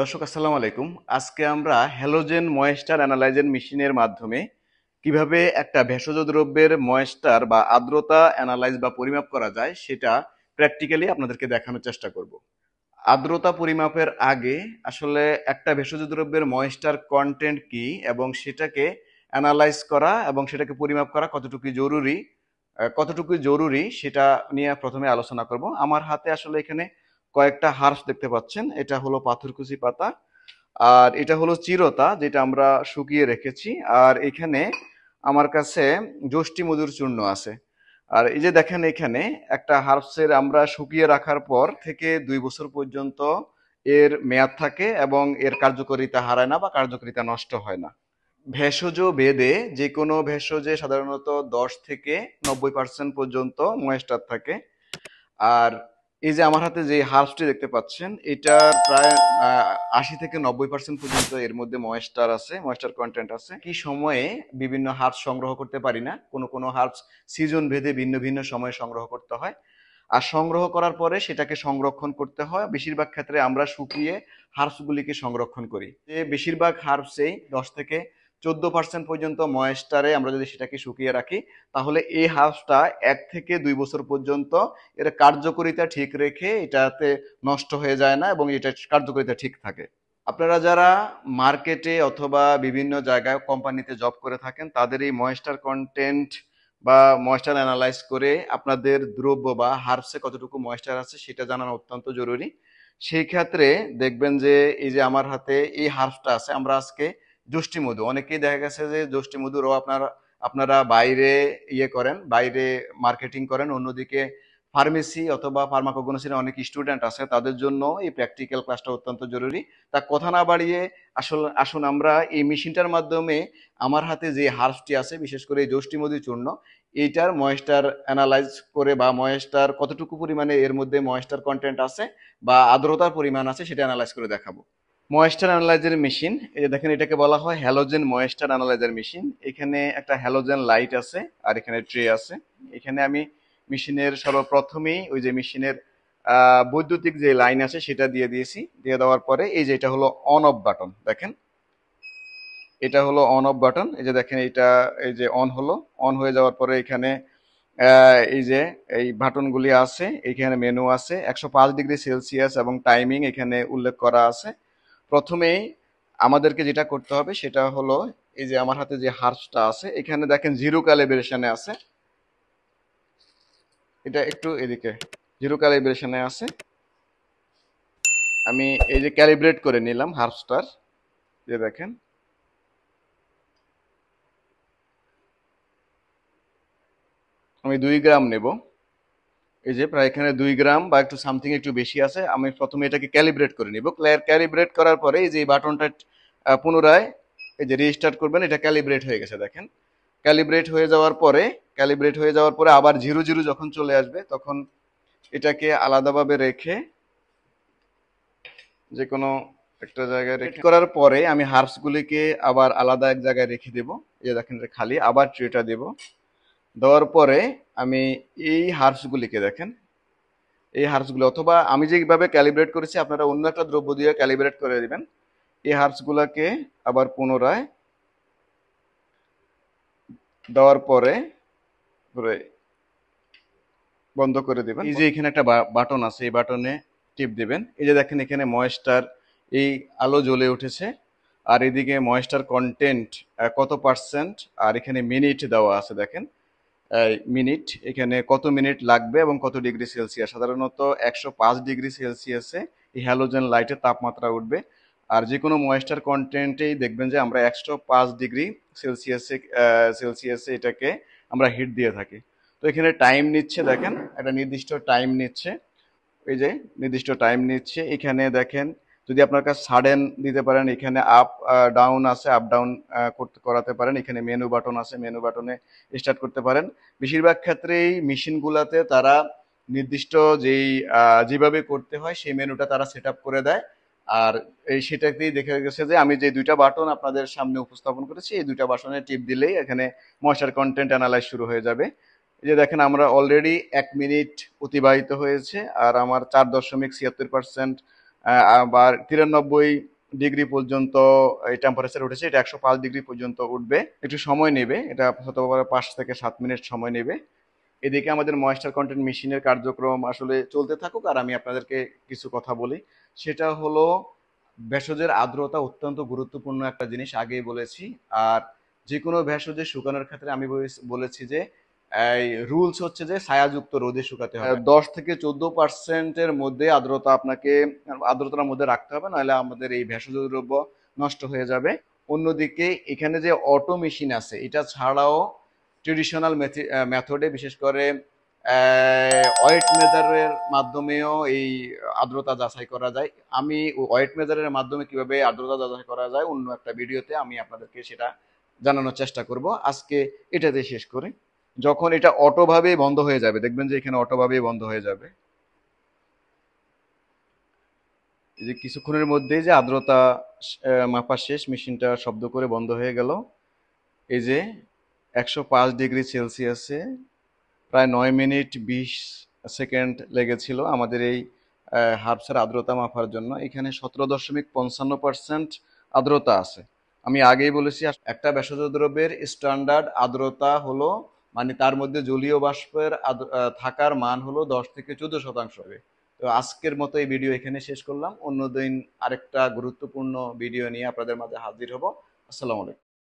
দর্শক আসসালামু আলাইকুম। আজকে আমরা হ্যালোজেন ময়েস্টার অ্যানালাইজার মেশিনের মাধ্যমে কিভাবে একটা ভেষজ দ্রব্যের ময়েস্টার বা আর্দ্রতা অ্যানালাইজ বা পরিমাপ করা যায় সেটা প্র্যাকটিক্যালি আপনাদেরকে দেখানোর চেষ্টা করব। আর্দ্রতা পরিমাপের আগে আসলে একটা ভেষজ দ্রব্যের ময়েস্টার কন্টেন্ট কি এবং সেটাকে অ্যানালাইজ করা এবং সেটাকে পরিমাপ করা কতটুকু জরুরি সেটা নিয়ে প্রথমে আলোচনা করব। আমার হাতে আসলে এখানে কয়েকটা হার্বস দেখতে পাচ্ছেন। এটা হলো পাথরকুচি পাতা, আর এটা হলো চিরতা যেটা আমরা শুকিয়ে রেখেছি, আর এখানে আমার কাছে যষ্টি মধুর চূর্ণ আছে। আর এই যে দেখেন এখানে একটা হার্বসের আমরা শুকিয়ে রাখার পর থেকে 2 বছর পর্যন্ত এর মেয়াদ থাকে এবং এর কার্যকারিতা হারায় না বা কার্যকারিতা নষ্ট হয় না। ভেষজ ভেদে যে কোনো ভেষজে সাধারণত 10 থেকে 90% পর্যন্ত ময়েস্টার থাকে। আর এই যে আমার হাতে যে হার্বসটি দেখতে পাচ্ছেন এটার প্রায় 80 থেকে 90% পর্যন্ত এর মধ্যে ময়েস্টার কন্টেন্ট আছে। কি সময়ে বিভিন্ন হার্বস সংগ্রহ করতে পারি না, কোনো কোনো হার্বস সিজন ভেদে ভিন্ন ভিন্ন সময়ে সংগ্রহ করতে হয়। আর সংগ্রহ করার পরে সেটাকে সংরক্ষণ করতে হয়। বেশিরভাগ ক্ষেত্রে আমরা শুকিয়ে হার্বসগুলিকে সংরক্ষণ করি। যে বেশিরভাগ হার্বসেই 10 থেকে 14% পর্যন্ত ময়েস্টারে আমরা যদি সেটাকে শুকিয়ে রাখি, তাহলে এই হার্বসটা 1 থেকে 2 বছর পর্যন্ত এর কার্যকারিতা ঠিক রেখে এটাতে নষ্ট হয়ে যায় না এবং এটা কার্যকারিতা ঠিক থাকে। আপনারা যারা মার্কেটে অথবা বিভিন্ন জায়গায় কোম্পানিতে জব করে থাকেন তাদের এই ময়েস্টার কন্টেন্ট বা ময়েস্টার অ্যানালাইজ করে আপনাদের দ্রব্য বা হার্বসে কতটুকু ময়েস্টার আছে সেটা জানানো অত্যন্ত জরুরি। সেই ক্ষেত্রে দেখবেন যে এই যে আমার হাতে এই হার্বসটা আছে, আমরা আজকে যষ্টি মধু, অনেকেই দেখা গেছে যে যষ্টি মধুরও আপনারা বাইরে করেন, বাইরে মার্কেটিং করেন, অন্যদিকে ফার্মেসি অথবা ফার্মাকোগনোসিসের অনেক স্টুডেন্ট আছে, তাদের জন্য এই প্র্যাকটিক্যাল ক্লাসটা অত্যন্ত জরুরি। তা কথা না বাড়িয়ে আসলে আসুন আমরা এই মেশিনটার মাধ্যমে আমার হাতে যে হার্বসটি আছে, বিশেষ করে এই যষ্টি মধু চূর্ণ, এইটার ময়েস্টার অ্যানালাইজ করে বা ময়েস্টার কতটুকু পরিমাণে এর মধ্যে ময়েস্টার কন্টেন্ট আছে বা আর্দ্রতার পরিমাণ আছে সেটা অ্যানালাইজ করে দেখাবো। ময়েস্টার অ্যানালাইজার মেশিন, এই যে দেখেন এটাকে বলা হয় হ্যালোজেন ময়েস্টার অ্যানালাইজার মেশিন। এখানে একটা হ্যালোজেন লাইট আছে আর এখানে ট্রে আছে। এখানে আমি মেশিনের সর্বপ্রথমেই ওই যে মেশিনের বৈদ্যুতিক যে লাইন আছে সেটা দিয়ে দিয়েছি। দিয়ে দেওয়ার পরে এই যে এটা হলো অন অফ বাটন, দেখেন এটা হলো অন অফ বাটন। এই যে দেখেন এটা এই যে অন হলো, অন হয়ে যাওয়ার পরে এখানে এই যে এই বাটনগুলি আছে, এখানে মেনু আছে, 105 ডিগ্রি সেলসিয়াস এবং টাইমিং এখানে উল্লেখ করা আছে। প্রথমেই আমাদেরকে যেটা করতে হবে সেটা হলো এই যে আমার হাতে যে হার্বসটা আছে এখানে দেখেন জিরো ক্যালিব্রেশনে আছে, এটা একটু এদিকে জিরো ক্যালিব্রেশনে আছে। আমি এই যে ক্যালিব্রেট করে নিলাম হার্বসটার, যে দেখেন আমি 2 গ্রাম নেব। এই যে প্রায় এখানে 2 গ্রাম বা একটু সামথিং একটু বেশি আছে। আমি প্রথমে এটাকে ক্যালিব্রেট করে নিব। ক্যালিব্রেট করার পরে এই যে এই বাটনটা পুনরায় এই যে রিস্টার্ট করবেন, এটা ক্যালিব্রেট হয়ে গেছে দেখেন। ক্যালিব্রেট হয়ে যাওয়ার পরে আবার জিরো জিরো যখন চলে আসবে তখন এটাকে আলাদাভাবে রেখে যে কোনো একটা জায়গায় রেখে করার পরে আমি হার্বস গুলিকে আবার আলাদা এক জায়গায় রেখে দেব। এই যে দেখেন এটা খালি, আবার ট্রেটা দেব। দেওয়ার পরে আমি এই হার্বস গুলিকে দেখেন, এই হার্বসগুলো অথবা আমি যেভাবে ক্যালিব্রেট করেছি আপনারা অন্য একটা দ্রব্য দিয়ে ক্যালিব্রেট করে দিবেন। এই হার্বসগুলোকে আবার পুনরায় দেওয়ার পরে পুরো বন্ধ করে দিবেন। এই যে এখানে একটা বাটন আছে, এই বাটনে টিপ দিবেন। এই যে দেখেন এখানে ময়েস্টার এই আলো জ্বলে উঠেছে, আর এদিকে ময়েস্টার কন্টেন্ট কত পার্সেন্ট, আর এখানে মিনিট দেওয়া আছে দেখেন। মিনিট, এখানে কত মিনিট লাগবে এবং কত ডিগ্রি সেলসিয়াস। সাধারণত 105 ডিগ্রি সেলসিয়াসে এই হ্যালোজেন লাইটের তাপমাত্রা উঠবে। আর যে কোনো ময়েস্টার কন্টেন্টেই দেখবেন যে আমরা 105 ডিগ্রি সেলসিয়াসে এটাকে আমরা হিট দিয়ে থাকি। তো এখানে টাইম নিচ্ছে দেখেন, একটা নির্দিষ্ট টাইম নিচ্ছে। এই যে নির্দিষ্ট টাইম নিচ্ছে এখানে দেখেন। যদি আপনার কাছে সাডেন দিতে পারেন, এখানে আপ ডাউন আছে, আপ ডাউন করাতে পারেন। এখানে মেনু বাটন আছে, মেনু বাটনে স্টার্ট করতে পারেন। বেশিরভাগ ক্ষেত্রেই মেশিনগুলোতে তারা নির্দিষ্ট যেভাবে করতে হয় সেই মেনুটা তারা সেট আপ করে দেয়। আর এই সেটাতেই দেখা গেছে যে আমি যে 2টা বাটন আপনাদের সামনে উপস্থাপন করেছি, এই 2টা বাটনে টিপ দিলেই এখানে ময়েশ্চার কন্টেন্ট অ্যানালাইজ শুরু হয়ে যাবে। এই যে দেখেন আমরা অলরেডি 1 মিনিট অতিবাহিত হয়েছে আর আমার 4.76% আবার 93 ডিগ্রি পর্যন্ত এই টেম্পারেচার উঠেছে, এটা 105 ডিগ্রি পর্যন্ত উঠবে, একটু সময় নেবে, এটা হতে পারে 5 থেকে 7 মিনিট সময় নেবে। এদিকে আমাদের ময়েশ্চার কন্টেন্ট মেশিনের কার্যক্রম আসলে চলতে থাকুক, আর আমি আপনাদেরকে কিছু কথা বলি। সেটা হলো ভেষজের আর্দ্রতা অত্যন্ত গুরুত্বপূর্ণ একটা জিনিস, আগেই বলেছি। আর যে কোনো ভেষজের শুকানোর ক্ষেত্রে আমি বলেছি যে এই রুলস হচ্ছে যে ছায়াযুক্ত রোদে শুকাতে হবে, 10 থেকে 14% মধ্যে আর্দ্রতার মধ্যে রাখতে হবে, নাহলে আমাদের এই ভেষজ দ্রব্য নষ্ট হয়ে যাবে। অন্যদিকে এখানে যে অটো মেশিন আছে, এটা ছাড়াও ট্রেডিশনাল মেথডে, বিশেষ করে ওয়েট মেজারের মাধ্যমেও এই আর্দ্রতা যাচাই করা যায়। আমি ওয়েট মেজারের মাধ্যমে কিভাবে আর্দ্রতা যাচাই করা যায় অন্য একটা ভিডিওতে আমি আপনাদেরকে সেটা জানানোর চেষ্টা করব। আজকে এটাতে শেষ করি। যখন এটা অটোভাবেই বন্ধ হয়ে যাবে, দেখবেন যে এখানে অটোভাবেই বন্ধ হয়ে যাবে। এই যে কিছুক্ষণের মধ্যেই যে আর্দ্রতা মাপা শেষ, মেশিনটা শব্দ করে বন্ধ হয়ে গেল। এই যে 105 ডিগ্রি সেলসিয়াসে প্রায় 9 মিনিট 20 সেকেন্ড লেগেছিল আমাদের এই হার্বসের আর্দ্রতা মাপার জন্য। এখানে 17.55% আর্দ্রতা আছে। আমি আগেই বলেছি একটা ভেষজ দ্রব্যের স্ট্যান্ডার্ড আর্দ্রতা হলো, মানে তার মধ্যে জলীয় বাষ্পের থাকার মান হলো 10 থেকে 14%। তো আজকের মতো এই ভিডিও এখানে শেষ করলাম। অন্যদিন আরেকটা গুরুত্বপূর্ণ ভিডিও নিয়ে আপনাদের মাঝে হাজির হব। আসসালামু আলাইকুম।